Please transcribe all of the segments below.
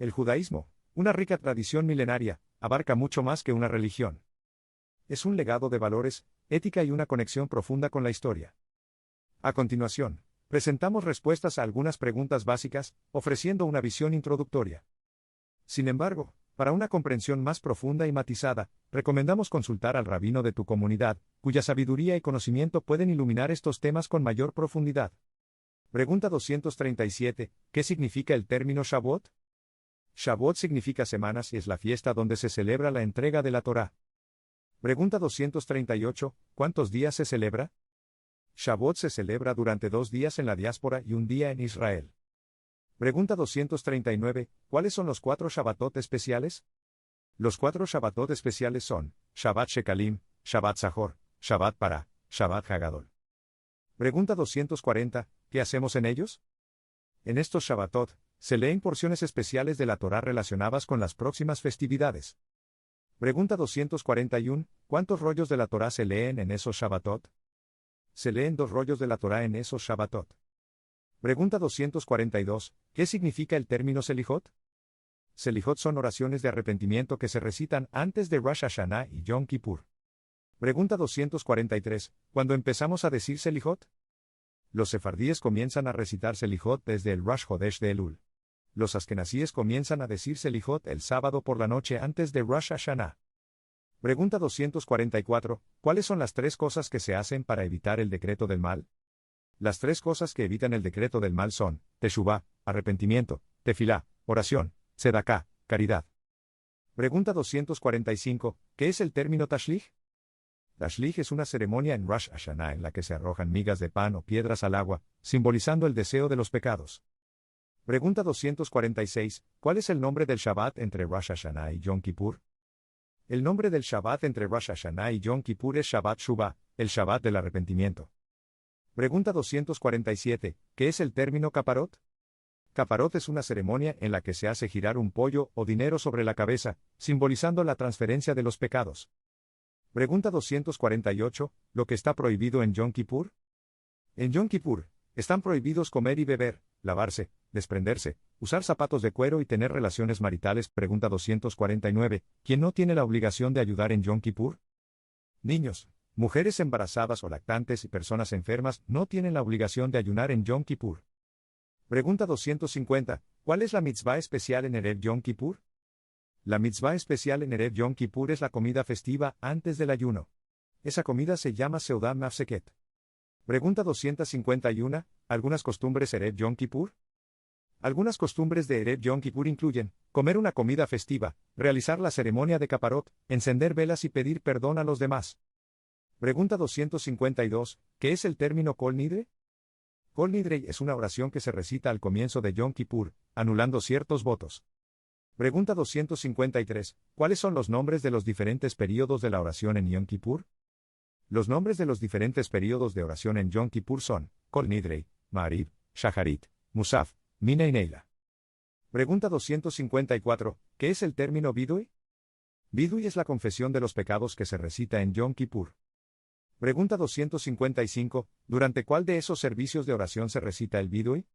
El judaísmo, una rica tradición milenaria, abarca mucho más que una religión. Es un legado de valores, ética y una conexión profunda con la historia. A continuación, presentamos respuestas a algunas preguntas básicas, ofreciendo una visión introductoria. Sin embargo, para una comprensión más profunda y matizada, recomendamos consultar al rabino de tu comunidad, cuya sabiduría y conocimiento pueden iluminar estos temas con mayor profundidad. Pregunta 237. ¿Qué significa el término Shavuot? Shavuot significa semanas y es la fiesta donde se celebra la entrega de la Torá. Pregunta 238. ¿Cuántos días se celebra? Shavuot se celebra durante 2 días en la diáspora y 1 día en Israel. Pregunta 239. ¿Cuáles son los 4 Shabbatot especiales? Los 4 Shabbatot especiales son Shabbat Shekalim, Shabbat Zahor, Shabbat Pará, Shabbat Hagadol. Pregunta 240. ¿Qué hacemos en ellos? En estos Shabbatot, se leen porciones especiales de la Torá relacionadas con las próximas festividades. Pregunta 241. ¿Cuántos rollos de la Torá se leen en esos Shabbatot? Se leen 2 rollos de la Torá en esos Shabbatot. Pregunta 242. ¿Qué significa el término Selijot? Selijot son oraciones de arrepentimiento que se recitan antes de Rosh Hashanah y Yom Kippur. Pregunta 243. ¿Cuándo empezamos a decir Selijot? Los sefardíes comienzan a recitar Selijot desde el Rosh Hodesh de Elul. Los askenazíes comienzan a decir Selijot el sábado por la noche antes de Rosh Hashanah. Pregunta 244. ¿Cuáles son las 3 cosas que se hacen para evitar el decreto del mal? Las 3 cosas que evitan el decreto del mal son Teshuvá, arrepentimiento, Tefilá, oración, Sedaká, caridad. Pregunta 245. ¿Qué es el término Tashlich? Tashlich es una ceremonia en Rosh Hashanah en la que se arrojan migas de pan o piedras al agua, simbolizando el deseo de los pecados. Pregunta 246. ¿Cuál es el nombre del Shabbat entre Rosh Hashanah y Yom Kippur? El nombre del Shabbat entre Rosh Hashanah y Yom Kippur es Shabbat Shuvah, el Shabbat del arrepentimiento. Pregunta 247. ¿Qué es el término Kaparot? Kaparot es una ceremonia en la que se hace girar un pollo o dinero sobre la cabeza, simbolizando la transferencia de los pecados. Pregunta 248. ¿Lo que está prohibido en Yom Kippur? En Yom Kippur, están prohibidos comer y beber, lavarse, desprenderse, usar zapatos de cuero y tener relaciones maritales. Pregunta 249. ¿Quién no tiene la obligación de ayudar en Yom Kippur? Niños, mujeres embarazadas o lactantes y personas enfermas no tienen la obligación de ayunar en Yom Kippur. Pregunta 250. ¿Cuál es la mitzvah especial en Erev Yom Kippur? La mitzvah especial en Erev Yom Kippur es la comida festiva antes del ayuno. Esa comida se llama Seudah Mafseket. Pregunta 251. ¿Algunas costumbres Erev Yom Kippur? Algunas costumbres de Erev Yom Kippur incluyen comer una comida festiva, realizar la ceremonia de Kaparot, encender velas y pedir perdón a los demás. Pregunta 252. ¿Qué es el término Kol Nidre? Kol Nidre es una oración que se recita al comienzo de Yom Kippur, anulando ciertos votos. Pregunta 253. ¿Cuáles son los nombres de los diferentes períodos de la oración en Yom Kippur? Los nombres de los diferentes períodos de oración en Yom Kippur son Kol Nidrei, Ma'ariv, Shacharit, Musaf, Mina y Neila. Pregunta 254. ¿Qué es el término Vidui? Vidui es la confesión de los pecados que se recita en Yom Kippur. Pregunta 255. ¿Durante cuál de esos servicios de oración se recita el Vidui?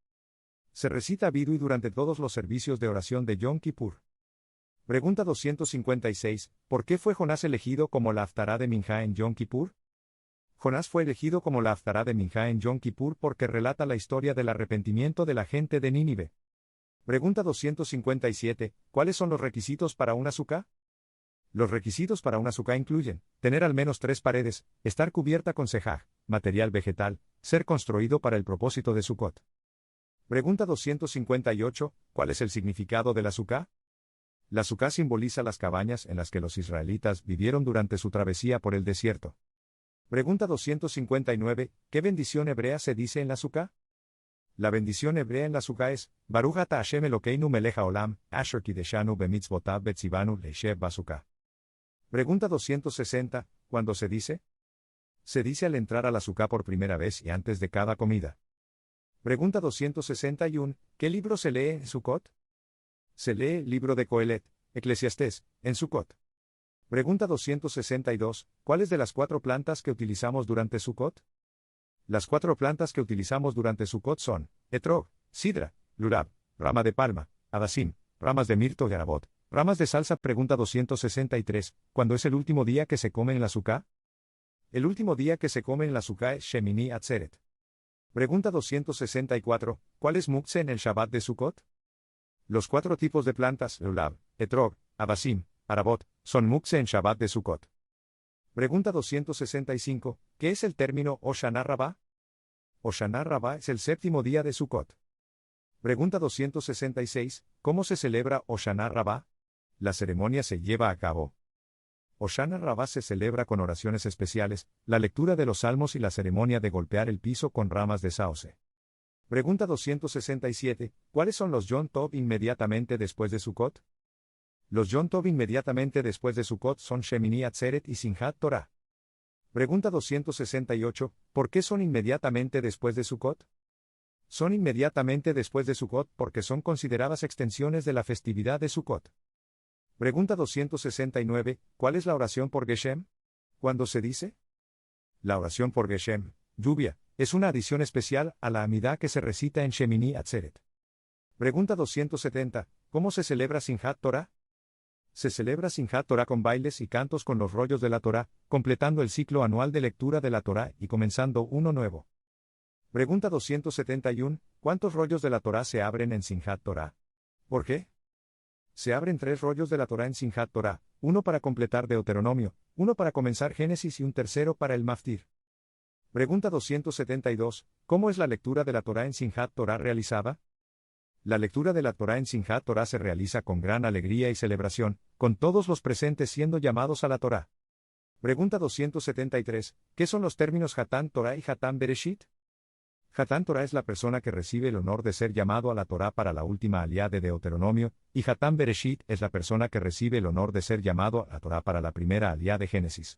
Se recita Vidui durante todos los servicios de oración de Yom Kippur. Pregunta 256. ¿Por qué fue Jonás elegido como la Haftará de Minjá en Yom Kippur? Jonás fue elegido como la Haftará de Minjá en Yom Kippur porque relata la historia del arrepentimiento de la gente de Nínive. Pregunta 257. ¿Cuáles son los requisitos para una suká? Los requisitos para una suká incluyen tener al menos 3 paredes, estar cubierta con sejaj, material vegetal, ser construido para el propósito de Sukkot. Pregunta 258. ¿Cuál es el significado de la suká? La suká simboliza las cabañas en las que los israelitas vivieron durante su travesía por el desierto. Pregunta 259. ¿Qué bendición hebrea se dice en la suká? La bendición hebrea en la suká es Baruch ata Hashem Elokeinu melech haolam, asher kideshanu bemitzvotav betzivanu leishev basuká. Pregunta 260. ¿Cuándo se dice? Se dice al entrar a la suká por primera vez y antes de cada comida. Pregunta 261. ¿Qué libro se lee en Sukkot? Se lee el libro de Coelet, Eclesiastés, en Sukkot. Pregunta 262. ¿Cuáles de las 4 plantas que utilizamos durante Sukkot? Las 4 plantas que utilizamos durante Sukkot son Etrog, Sidra, Lurab, rama de palma, Adasim, Ramas de mirto y arabot. Ramas de salsa. Pregunta 263. ¿Cuándo es el último día que se come en la Sukkah? El último día que se come en la Sukkah es Shemini Atzeret. Pregunta 264. ¿Cuál es muktzeh en el Shabbat de Sukkot? Los 4 tipos de plantas, lulav, etrog, abasim, arabot, son muktzeh en Shabbat de Sukkot. Pregunta 265. ¿Qué es el término Hoshana Rabbah? Hoshana Rabbah es el 7º día de Sukkot. Pregunta 266. ¿Cómo se celebra Hoshana Rabbah? La ceremonia se lleva a cabo. Hoshana Rabbah se celebra con oraciones especiales, la lectura de los salmos y la ceremonia de golpear el piso con ramas de sauce. Pregunta 267. ¿Cuáles son los Yom Tov inmediatamente después de Sukkot? Los Yom Tov inmediatamente después de Sukkot son Shemini Atzeret y Simchat Torah. Pregunta 268. ¿Por qué son inmediatamente después de Sukkot? Son inmediatamente después de Sukkot porque son consideradas extensiones de la festividad de Sukkot. Pregunta 269. ¿Cuál es la oración por Geshem? ¿Cuándo se dice? La oración por Geshem, lluvia, es una adición especial a la Amidá que se recita en Shemini Atzeret. Pregunta 270. ¿Cómo se celebra Simchat Torah? Se celebra Simchat Torah con bailes y cantos con los rollos de la Torah, completando el ciclo anual de lectura de la Torah y comenzando uno nuevo. Pregunta 271. ¿Cuántos rollos de la Torah se abren en Simchat Torah? ¿Por qué? Se abren 3 rollos de la Torah en Simchat Torah, uno para completar Deuteronomio, uno para comenzar Génesis y un tercero para el Maftir. Pregunta 272. ¿Cómo es la lectura de la Torah en Simchat Torah realizada? La lectura de la Torah en Simchat Torah se realiza con gran alegría y celebración, con todos los presentes siendo llamados a la Torah. Pregunta 273. ¿Qué son los términos Hatán Torah y Hatán Bereshit? Hatán Torah es la persona que recibe el honor de ser llamado a la Torah para la última aliyá de Deuteronomio, y Hatán Bereshit es la persona que recibe el honor de ser llamado a la Torah para la primera aliyá de Génesis.